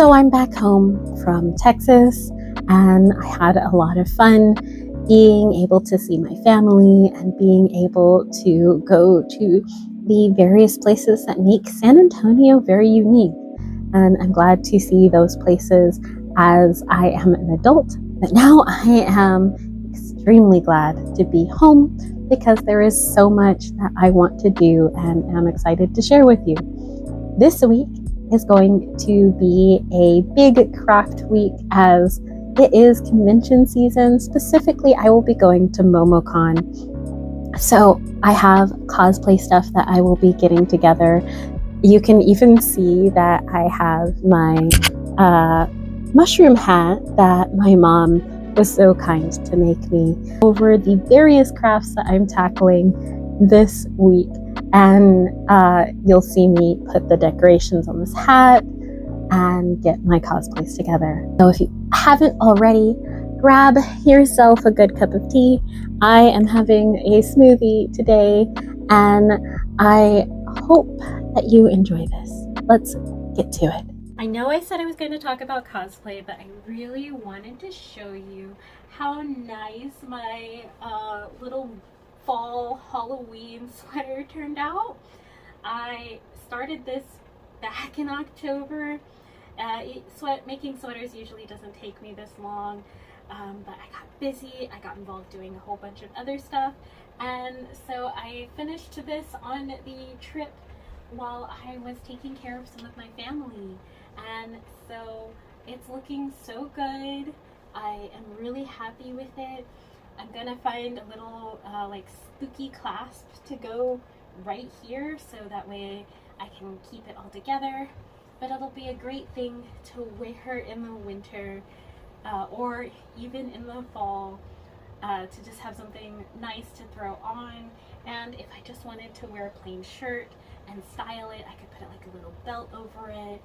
So I'm back home from Texas, and I had a lot of fun being able to see my family and being able to go to the various places that make San Antonio very unique. And I'm glad to see those places as I am an adult. But now I am extremely glad to be home because there is so much that I want to do and am excited to share with you. This week is going to be a big craft week as it is convention season. Specifically, I will be going to MomoCon. So I have cosplay stuff that I will be getting together. You can even see that I have my mushroom hat that my mom was so kind to make me over the various crafts that I'm tackling this week. And you'll see me put the decorations on this hat and get my cosplays together. So if you haven't already, grab yourself a good cup of tea. I am having a smoothie today, and I hope that you enjoy this. Let's get to it. I know I said I was going to talk about cosplay, but I really wanted to show you how nice my little fall Halloween sweater turned out. I started this back in October. Making sweaters usually doesn't take me this long, but I got busy. I got involved doing a whole bunch of other stuff, and so I finished this on the trip while I was taking care of some of my family, and so it's looking so good. I am really happy with it. I'm gonna find a little like spooky clasp to go right here so that way I can keep it all together, but it'll be a great thing to wear in the winter or even in the fall to just have something nice to throw on. And if I just wanted to wear a plain shirt and style it, I could put like a little belt over it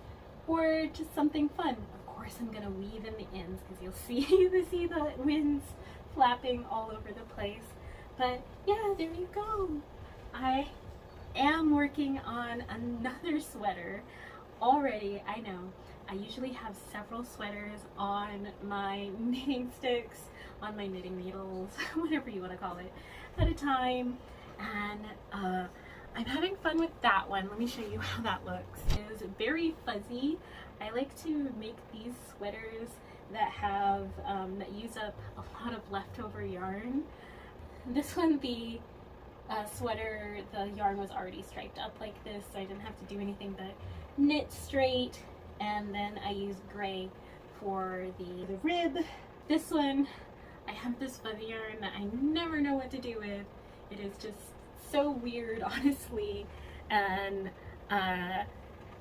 or just something fun. Of course I'm gonna weave in the ends because you'll see the winds flapping all over the place. But yeah, there you go. I am working on another sweater already. I know I usually have several sweaters on my knitting sticks, on my knitting needles, whatever you want to call it, at a time, and I'm having fun with that one. Let me show you how that looks. It is very fuzzy. I like to make these sweaters that have that use up a lot of leftover yarn. This one, the sweater, the yarn was already striped up like this, so I didn't have to do anything but knit straight, and then I used gray for the rib. This one, I have this fuzzy yarn that I never know what to do with. It is just so weird, honestly, and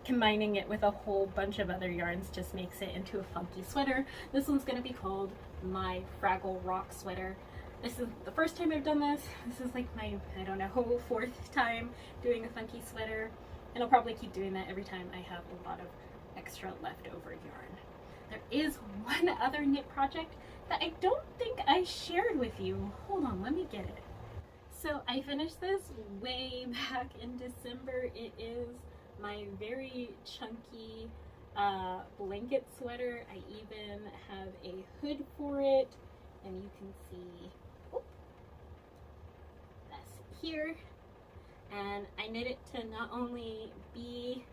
combining it with a whole bunch of other yarns just makes it into a funky sweater. This one's going to be called my Fraggle Rock sweater. This is the first time I've done this. This is like my, I don't know, fourth time doing a funky sweater, and I'll probably keep doing that every time I have a lot of extra leftover yarn. There is one other knit project that I don't think I shared with you. Hold on, let me get it. So I finished this way back in December. It is my very chunky blanket sweater. I even have a hood for it, and you can see that's here. And I knit it to not only be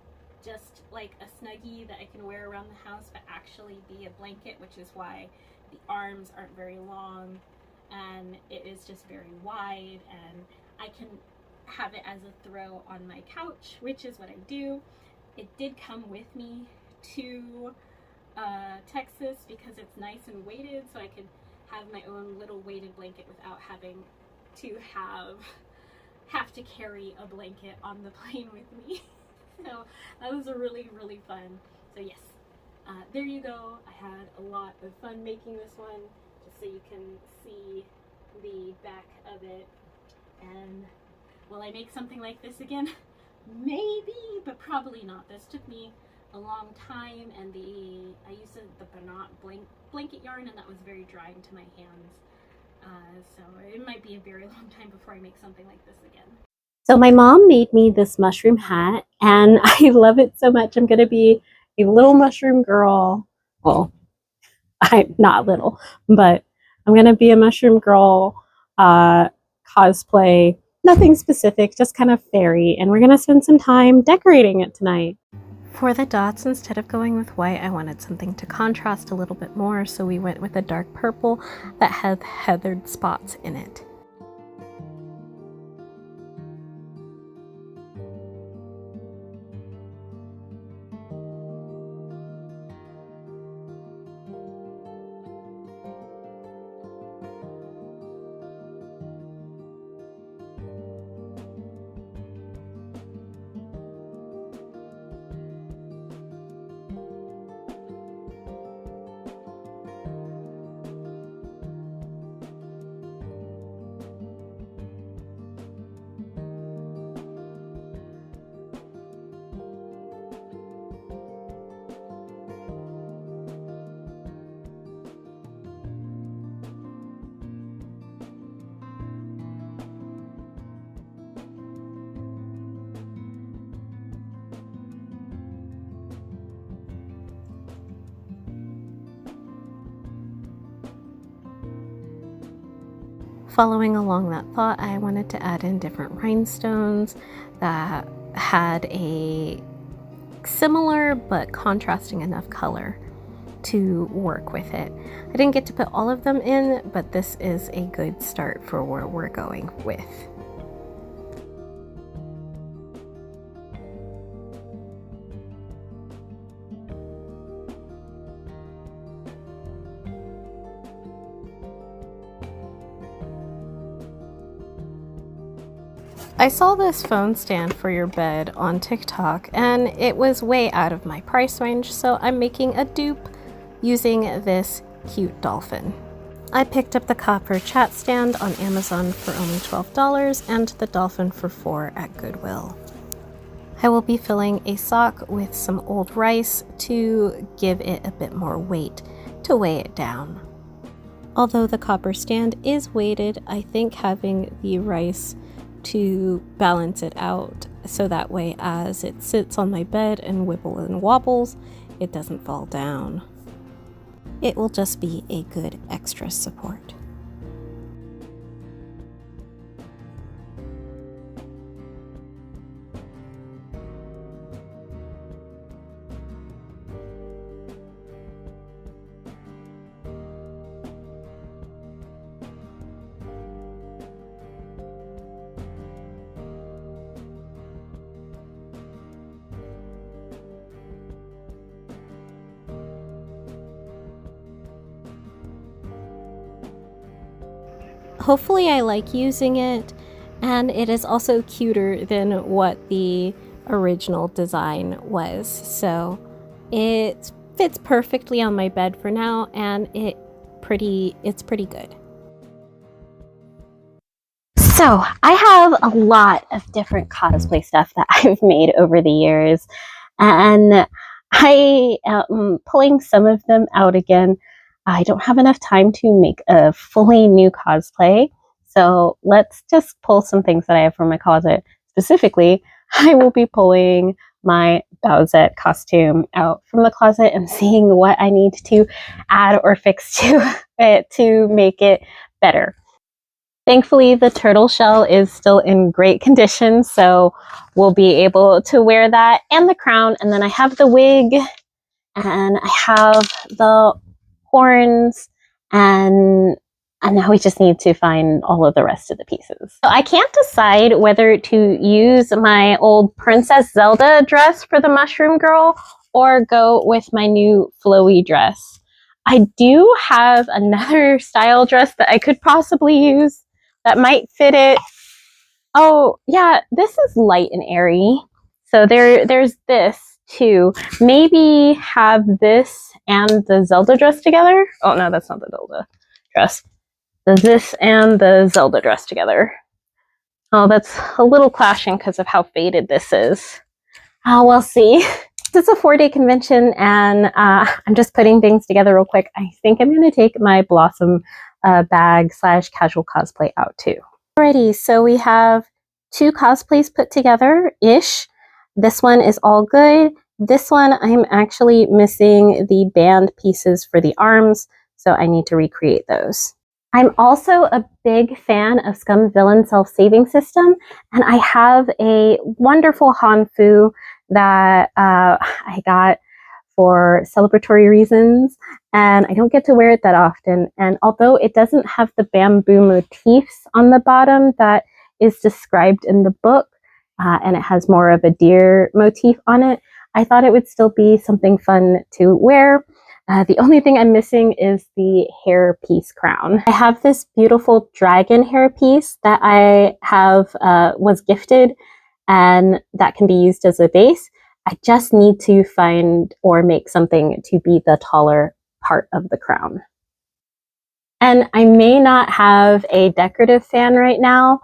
just like a snuggie that I can wear around the house, but actually be a blanket, which is why the arms aren't very long and it is just very wide, and I can have it as a throw on my couch, which is what I do. It did come with me to Texas because it's nice and weighted, so I could have my own little weighted blanket without having to have to carry a blanket on the plane with me. So that was really fun. So yes, there you go. I had a lot of fun making this one, just so you can see the back of it. And will I make something like this again? Maybe, but probably not. This took me a long time, and I used the Bernat blanket yarn, and that was very drying to my hands. So it might be a very long time before I make something like this again. So my mom made me this mushroom hat, and I love it so much. I'm going to be a little mushroom girl. Well, I'm not little, but I'm gonna be a mushroom girl cosplay. Nothing specific, just kind of fairy, and we're gonna spend some time decorating it tonight. For the dots, instead of going with white, I wanted something to contrast a little bit more, so we went with a dark purple that had heathered spots in it. Following along that thought, I wanted to add in different rhinestones that had a similar but contrasting enough color to work with it. I didn't get to put all of them in, but this is a good start for where we're going with. I saw this phone stand for your bed on TikTok and it was way out of my price range, so I'm making a dupe using this cute dolphin. I picked up the copper chat stand on Amazon for only $12 and the dolphin for $4 at Goodwill. I will be filling a sock with some old rice to give it a bit more weight to weigh it down. Although the copper stand is weighted, I think having the rice to balance it out so that way as it sits on my bed and wibbles and wobbles, it doesn't fall down. It will just be a good extra support. Hopefully I like using it, and it is also cuter than what the original design was. So it fits perfectly on my bed for now, and it's pretty good. So I have a lot of different cosplay stuff that I've made over the years, and I am pulling some of them out again. I don't have enough time to make a fully new cosplay, so let's just pull some things that I have from my closet. Specifically, I will be pulling my Bowsette costume out from the closet and seeing what I need to add or fix to it to make it better. Thankfully, the turtle shell is still in great condition, so we'll be able to wear that and the crown. And then I have the wig, and I have the horns, and now we just need to find all of the rest of the pieces. So I can't decide whether to use my old Princess Zelda dress for the Mushroom Girl or go with my new flowy dress. I do have another style dress that I could possibly use that might fit it. Oh yeah, this is light and airy. So there's this too. Maybe have this and the Zelda dress together. Oh no, that's not the Zelda dress. This and the Zelda dress together. Oh, that's a little clashing because of how faded this is. Oh, we'll see. It's a 4-day convention, and I'm just putting things together real quick. I think I'm going to take my Blossom bag / casual cosplay out too. Alrighty, so we have 2 cosplays put together-ish. This one is all good, This one, I'm actually missing the band pieces for the arms, so I need to recreate those. I'm also a big fan of Scum Villain Self-Saving System, and I have a wonderful Hanfu that I got for celebratory reasons, and I don't get to wear it that often. And although it doesn't have the bamboo motifs on the bottom that is described in the book, and it has more of a deer motif on it, I thought it would still be something fun to wear. The only thing I'm missing is the hairpiece crown. I have this beautiful dragon hairpiece that I have was gifted, and that can be used as a base. I just need to find or make something to be the taller part of the crown. And I may not have a decorative fan right now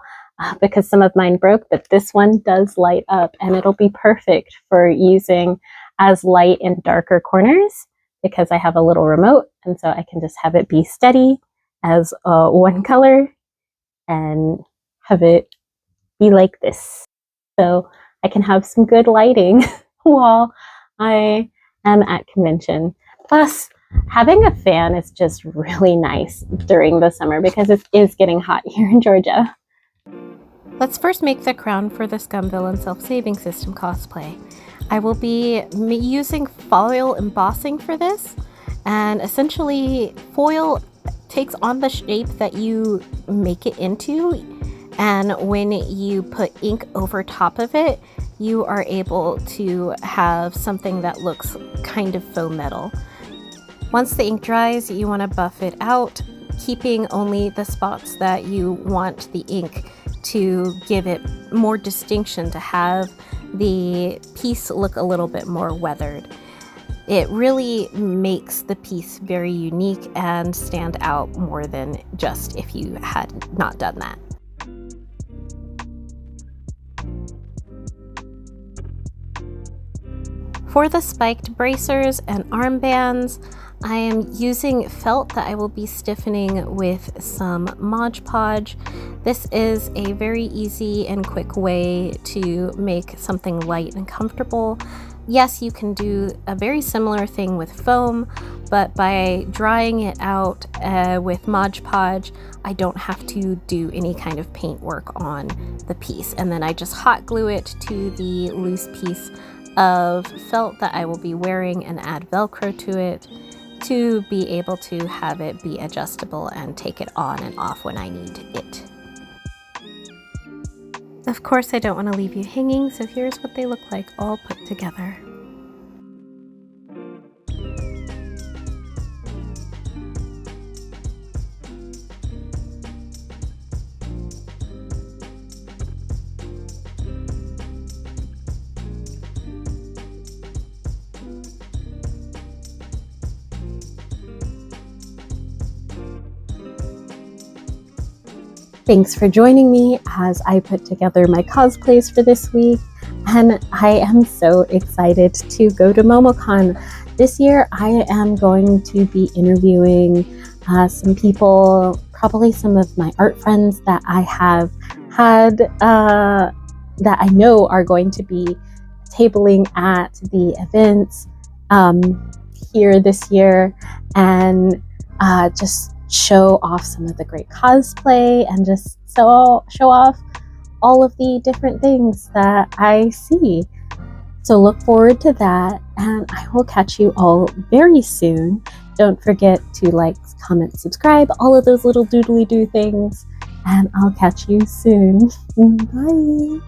because some of mine broke, but this one does light up, and it'll be perfect for using as light in darker corners, because I have a little remote, and so I can just have it be steady as one color and have it be like this. So I can have some good lighting while I am at convention. Plus, having a fan is just really nice during the summer because it is getting hot here in Georgia. Let's first make the crown for the Scum Villain Self-Saving System cosplay. I will be using foil embossing for this, and essentially foil takes on the shape that you make it into, and when you put ink over top of it, you are able to have something that looks kind of faux metal. Once the ink dries, you want to buff it out, keeping only the spots that you want the ink to give it more distinction, to have the piece look a little bit more weathered. It really makes the piece very unique and stand out more than just if you had not done that. For the spiked bracers and armbands, I am using felt that I will be stiffening with some Mod Podge. This is a very easy and quick way to make something light and comfortable. Yes, you can do a very similar thing with foam, but by drying it out with Mod Podge, I don't have to do any kind of paint work on the piece. And then I just hot glue it to the loose piece of felt that I will be wearing and add Velcro to it to be able to have it be adjustable and take it on and off when I need it. Of course, I don't want to leave you hanging, so here's what they look like all put together. Thanks for joining me as I put together my cosplays for this week, and I am so excited to go to MomoCon. This year I am going to be interviewing some people, probably some of my art friends that I have had that I know are going to be tabling at the events here this year, and just show off some of the great cosplay and just show off all of the different things that I see. So look forward to that, and I will catch you all very soon. Don't forget to like, comment, subscribe, all of those little doodly-doo things, and I'll catch you soon. Bye!